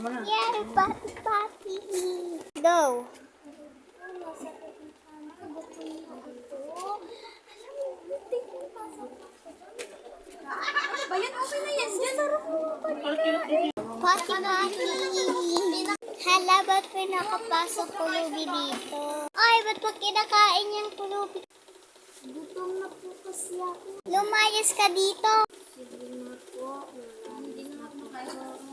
Yay, pati. Go. Bayan, okay na yan. Diyan, Pati. Hala, ba't pinakapasok kulubi dito? Ay, ba't mo kinakain yung kulubi? gutom na po kasi ako. Lumayas ka dito. Sige na po. Hindi na ako makain.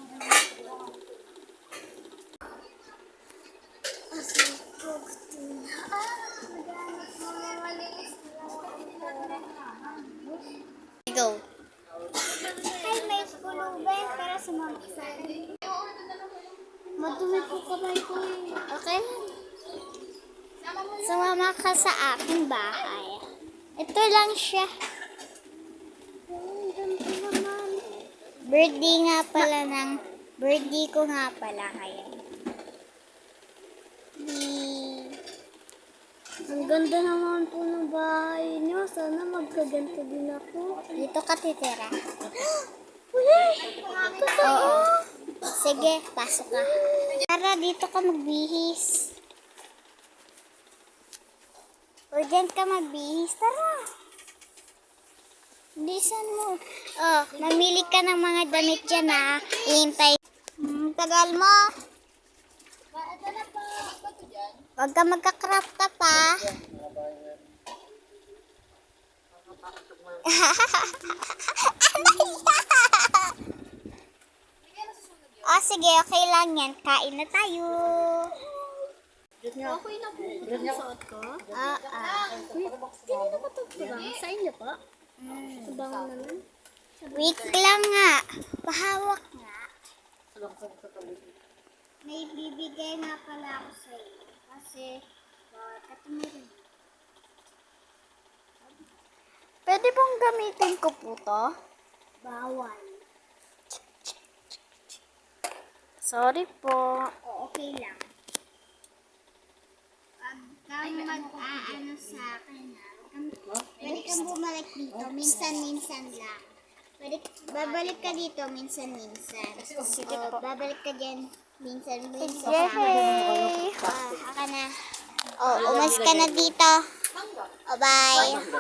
Go. Ay, may kulubi para sumama sa akin. Madumi po kamay ko eh. Okay? Sumama ka sa aking bahay. Ito lang siya. Ang ganda naman. Birthday nga pala birthday ko nga pala kaya. Ang ganda naman po ng bahay niyo. Sana magkaganto din ako. Dito ka titira. Uy! Oo. Sige, pasok ka. Tara, dito ka magbihis. O, dyan ka magbihis. Tara. Bilisan mo. Oh, mamili ka ng mga damit dyan ha. Ihintay. Tagal mo. Huwag ka magka-crop top ha. Oh, sige, okay lang yan. Kain na tayo. Okay na po yung suot ko. Hindi na matagpurang. Sa inyo po? Sabangan naman. Wait lang nga. Pahawak nga. May bibigay nga pala ako sa iyo. Kasi, katumurin. Pwede bang gamitin ko po to? Bawal. Sorry po. O, okay lang. Huwag kang mag-aano sa akin ha. Pwede kang bumalik dito. Minsan-minsan lang. Babalik ka dito minsan-minsan. Sige O, po. babalik ka dyan minsan-minsan. Yay! Haka na. O, umas ka na dito. O, bye.